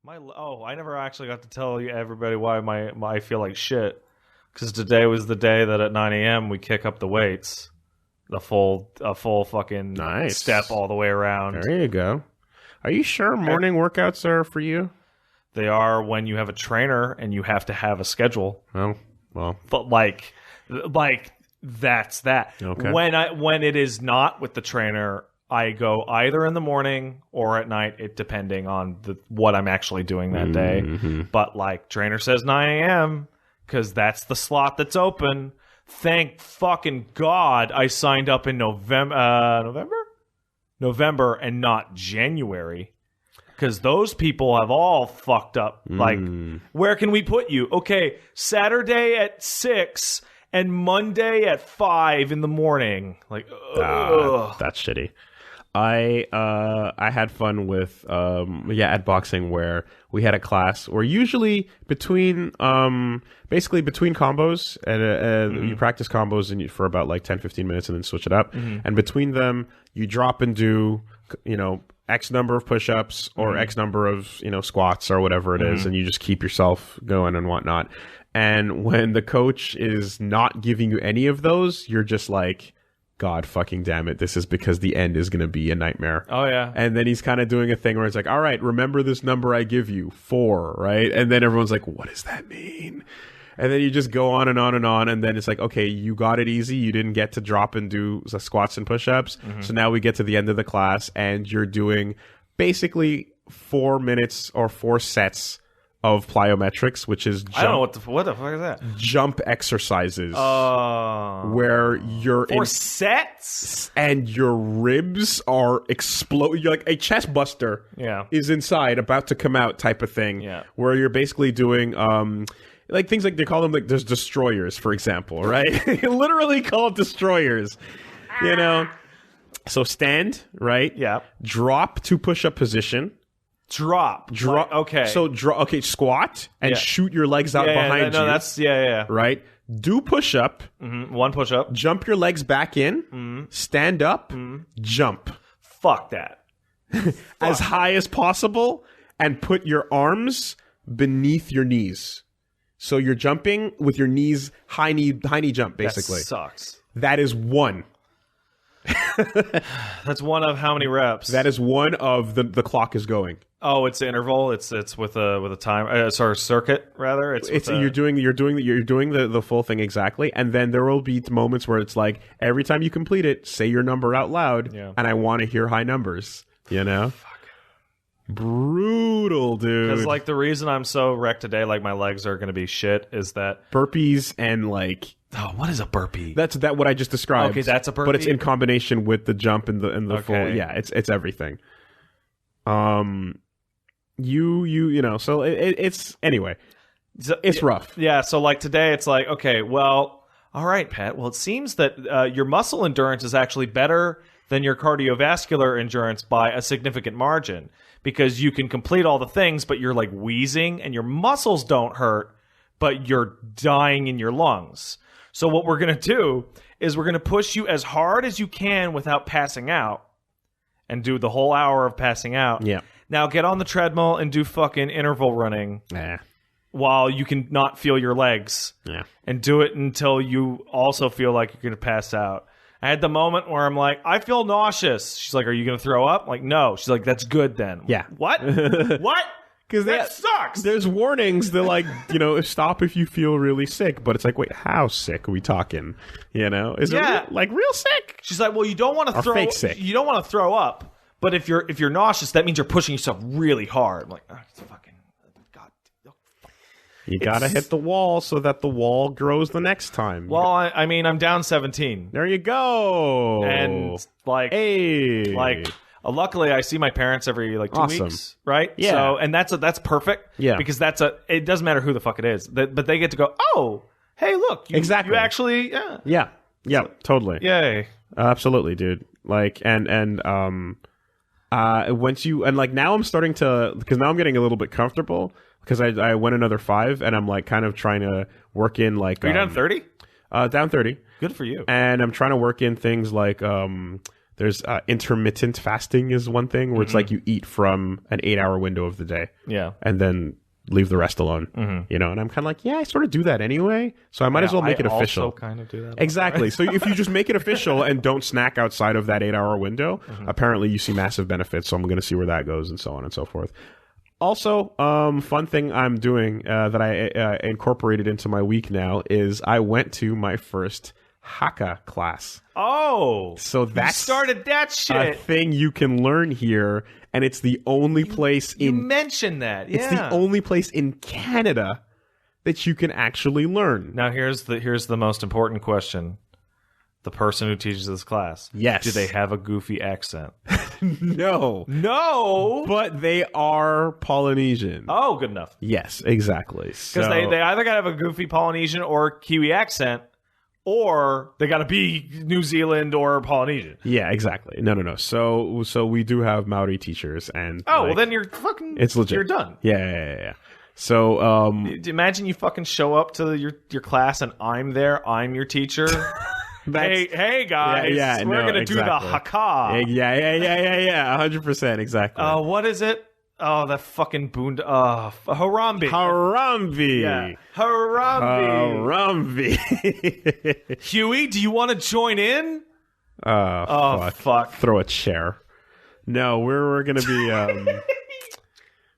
I never actually got to tell you everybody why I feel like shit. Because today was the day that at 9 a.m. we kick up the weights, a full fucking step all the way around. There you go. Are you sure morning workouts are for you? They are when you have a trainer and you have to have a schedule. Oh, well. But like that's that. Okay. When it is not with the trainer, I go either in the morning or at night, it depending on what I'm actually doing that day. Mm-hmm. But like trainer says 9 a.m. because that's the slot that's open. Thank fucking God I signed up in November and not January. Because those people have all fucked up. Like, where can we put you? Okay, Saturday at 6 and Monday at 5 in the morning. Like, that's shitty. I had fun with at boxing where we had a class where usually between combos and you practice combos for about like 10-15 minutes and then switch it up, and between them you drop and do X number of push-ups or X number of squats or whatever it is, and you just keep yourself going and whatnot. And when the coach is not giving you any of those, you're just like, God fucking damn it, this is because the end is going to be a nightmare. Oh, yeah. And then he's kind of doing a thing where it's like, all right, remember this number I give you, 4, right? And then everyone's like, what does that mean? And then you just go on and on and on, and then it's like, okay, you got it easy. You didn't get to drop and do squats and push-ups. So now we get to the end of the class, and you're doing basically 4 minutes or 4 sets of plyometrics, which is I don't know what the fuck is that? Jump exercises. Where you're 4 sets and your ribs are exploding. You're like a chest buster is inside, about to come out type of thing. Yeah. Where you're basically doing like things like they call them like there's destroyers, for example, right? You literally call it destroyers. So stand, right? Yeah. Drop to push-up position. Drop. Like, okay. So squat and shoot your legs out behind you. No, that's right. Do push up. 1 push up. Jump your legs back in. Stand up. Jump. Fuck that. As high as possible, and put your arms beneath your knees. So you're jumping with your knees, high knee jump, basically. That sucks. That is 1. That's one of how many reps? That is one of the clock is going. Oh, it's interval. It's with a time. Circuit rather. You're doing the full thing exactly, and then there will be moments where it's like every time you complete it, say your number out loud, and I want to hear high numbers. Fuck. Brutal, dude. Because like the reason I'm so wrecked today, like my legs are going to be shit, is that burpees and like. Oh, what is a burpee? That's what I just described. Okay, that's a burpee. But it's in combination with the jump and the full. Yeah, it's everything. So it's anyway. It's rough. Yeah, so like today it's like, okay, well, all right, Pat. Well, it seems that your muscle endurance is actually better than your cardiovascular endurance by a significant margin, because you can complete all the things, but you're like wheezing and your muscles don't hurt, but you're dying in your lungs. So what we're going to do is we're going to push you as hard as you can without passing out, and do the whole hour of passing out. Yeah. Now get on the treadmill and do fucking interval running while you can not feel your legs. Yeah. And do it until you also feel like you're going to pass out. I had the moment where I'm like, I feel nauseous. She's like, are you going to throw up? I'm like, no. She's like, that's good then. Yeah. What? What? Because that sucks. There's warnings. They're like, stop if you feel really sick. But it's like, wait, how sick are we talking? Is it real sick? She's like, well, you don't want to throw. Fake sick. You don't want to throw up. But if you're nauseous, that means you're pushing yourself really hard. I'm like, it's fucking God. You gotta hit the wall so that the wall grows the next time. Well, I mean, I'm down 17. There you go. And luckily, I see my parents every 2 weeks, right? Yeah. So, and that's perfect. Yeah. Because it doesn't matter who the fuck it is, but they get to go, oh, hey, look, exactly. You actually, yeah, totally, yay, absolutely, dude. Like, once you now I'm starting to, because now I'm getting a little bit comfortable because I went another 5 and I'm like kind of trying to work in like. Are you down 30? Down 30. Good for you. And I'm trying to work in things like There's intermittent fasting is one thing where it's like you eat from an 8-hour window of the day. Yeah. And then leave the rest alone. You know, and I'm kind of like, yeah, I sort of do that anyway. So I might as well make it official. I also kind of do that. Exactly. So if you just make it official and don't snack outside of that 8-hour window, apparently you see massive benefits. So I'm going to see where that goes and so on and so forth. Also, fun thing I'm doing that I incorporated into my week now is I went to my first Haka class. Oh, so that started that shit. A thing you can learn here, and it's the only place you mentioned that. Yeah. It's the only place in Canada that you can actually learn. Now here's the most important question. The person who teaches this class. Yes. Do they have a goofy accent? No. No. But they are Polynesian. Oh, good enough. Yes, exactly. Because they either got to have a goofy Polynesian or Kiwi accent, or they got to be New Zealand or Polynesian. Yeah, exactly. No. So we do have Maori teachers, and well, then you're fucking. It's legit. You're done. Yeah. So imagine you fucking show up to your class and I'm there. I'm your teacher. Hey guys. Yeah, we're gonna do the haka. Yeah. 100%, exactly. What is it? Oh, that fucking Harambe. Harambe. Yeah. Harambe. Huey, do you want to join in? Fuck. Throw a chair. No, we're gonna be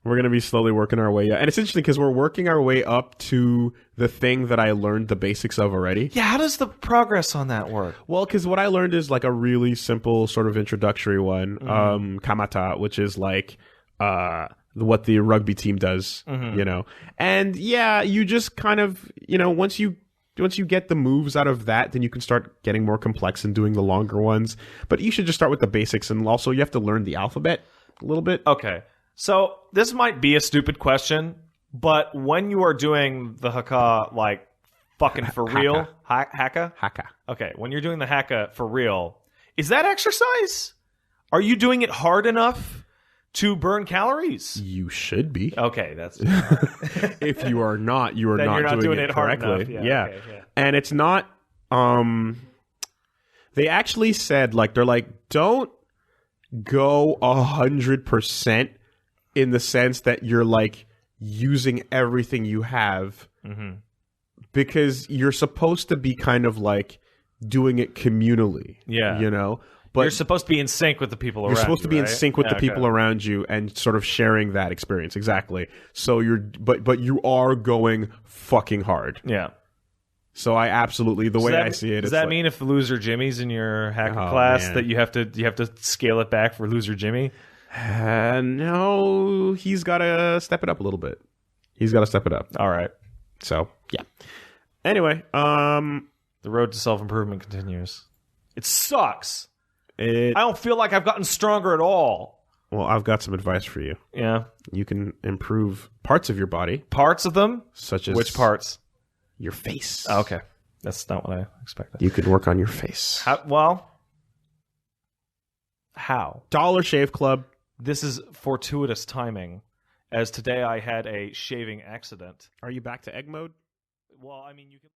we're gonna be slowly working our way up. And it's interesting because we're working our way up to the thing that I learned the basics of already. Yeah, how does the progress on that work? Well, because what I learned is like a really simple sort of introductory one, kamata, which is like what the rugby team does, you know. And yeah, you just kind of, you know, once you get the moves out of that, then you can start getting more complex and doing the longer ones. But you should just start with the basics, and also you have to learn the alphabet a little bit. Okay. So this might be a stupid question, but when you are doing the haka, like fucking for real, haka? Okay, when you're doing the haka for real, is that exercise? Are you doing it hard enough to burn calories? You should be. Okay, that's... If you are not, you are then not, you're not doing it correctly. Hard enough. Yeah. Okay, yeah. And it's not... they actually said, like, they're like, don't go 100% in the sense that you're, like, using everything you have, because you're supposed to be kind of, like, doing it communally. Yeah. You know? But you're supposed to be in sync with the people around you. You're supposed to be in right? sync with the people around you and sort of sharing that experience. Exactly. So but you are going fucking hard. Yeah. So I absolutely, the way I see it, does that mean if loser Jimmy's in your hacker class, man, that you have to scale it back for loser Jimmy? No, he's got to step it up a little bit. He's got to step it up. All right. So yeah. Anyway, the road to self-improvement continues. It sucks. I don't feel like I've gotten stronger at all. Well, I've got some advice for you. Yeah. You can improve parts of your body. Parts of them? Such as... Which parts? Your face. Oh, okay. That's not what I expected. You could work on your face. How? Dollar Shave Club. This is fortuitous timing, as today I had a shaving accident. Are you back to egg mode? Well, I mean, you can...